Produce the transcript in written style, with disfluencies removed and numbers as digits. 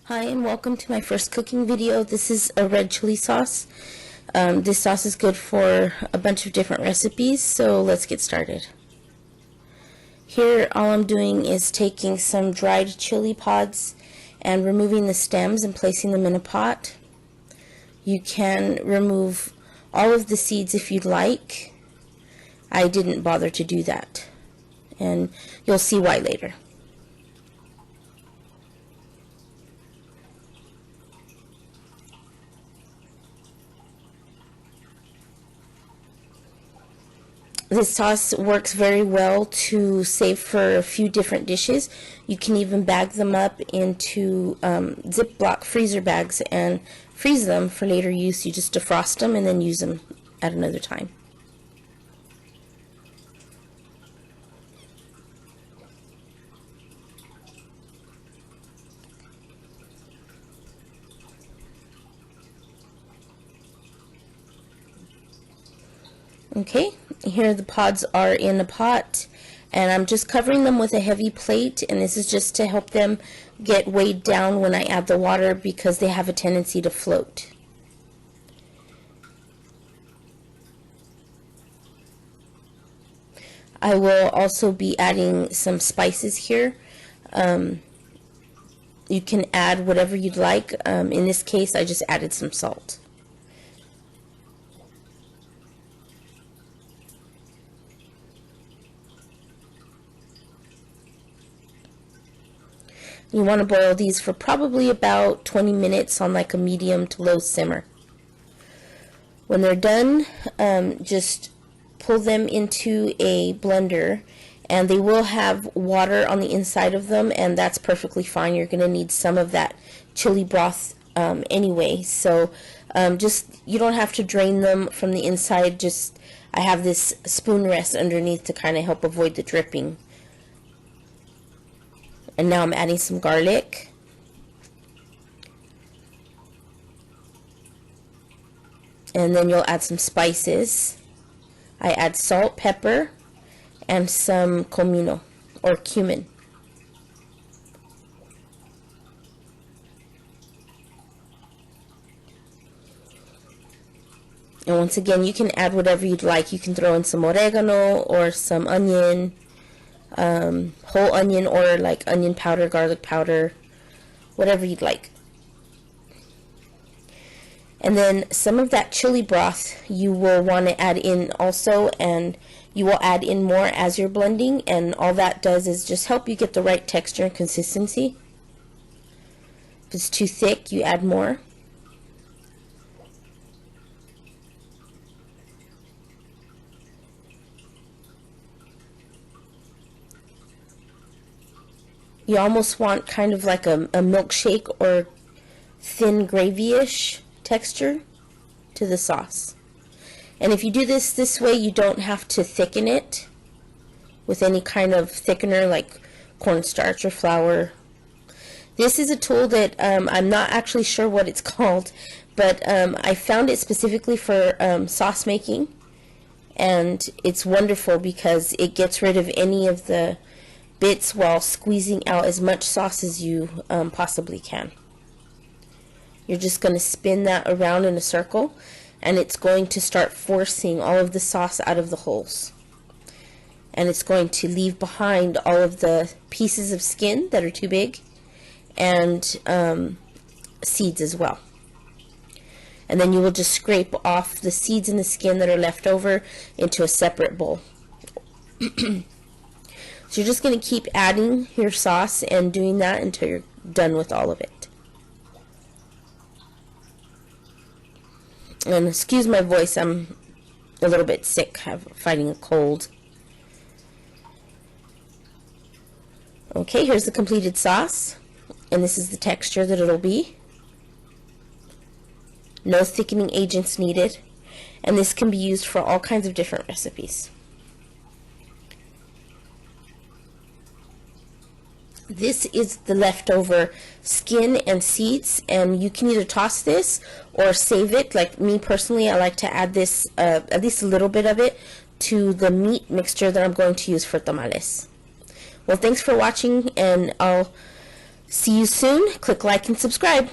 Hi and welcome to my first cooking video. This is a red chili sauce. This sauce is good for a bunch of different recipes, so let's get started. Here all I'm doing is taking some dried chili pods and removing the stems and placing them in a pot. You can remove all of the seeds if you'd like. I didn't bother to do that, and you'll see why later. This sauce works very well to save for a few different dishes. You can even bag them up into Ziploc freezer bags and freeze them for later use. You just defrost them and then use them at another time. Okay, here the pods are in a pot, and I'm just covering them with a heavy plate, and this is just to help them get weighed down when I add the water because they have a tendency to float. I will also be adding some spices here. You can add whatever you'd like. In this case, I just added some salt. You want to boil these for probably about 20 minutes on like a medium to low simmer. When they're done, just pull them into a blender, and they will have water on the inside of them, and that's perfectly fine. You're going to need some of that chili broth anyway, so you don't have to drain them from the inside. Just I have this spoon rest underneath to kind of help avoid the dripping. And now I'm adding some garlic. And then you'll add some spices. I add salt, pepper, and some comino or cumin. And once again, you can add whatever you'd like. You can throw in some oregano or some onion. Whole onion or like onion powder, garlic powder, whatever you'd like. And then some of that chili broth you will want to add in also, and you will add in more as you're blending, and all that does is just help you get the right texture and consistency. If it's too thick, you add more. You almost want kind of like a milkshake or thin gravy-ish texture to the sauce. And if you do this way, you don't have to thicken it with any kind of thickener like cornstarch or flour. This is a tool that I'm not actually sure what it's called, but I found it specifically for sauce making, and it's wonderful because it gets rid of any of the bits while squeezing out as much sauce as you possibly can. You're just going to spin that around in a circle, and it's going to start forcing all of the sauce out of the holes, and it's going to leave behind all of the pieces of skin that are too big and seeds as well. And then you will just scrape off the seeds and the skin that are left over into a separate bowl. So you're just going to keep adding your sauce and doing that until you're done with all of it. And excuse my voice, I'm a little bit sick, fighting a cold. Okay, here's the completed sauce, and this is the texture that it'll be. No thickening agents needed, and this can be used for all kinds of different recipes. This is the leftover skin and seeds, and you can either toss this or save it. Like me personally, I like to add this, at least a little bit of it, to the meat mixture that I'm going to use for tamales. Well, thanks for watching, and I'll See you soon. Click like and subscribe.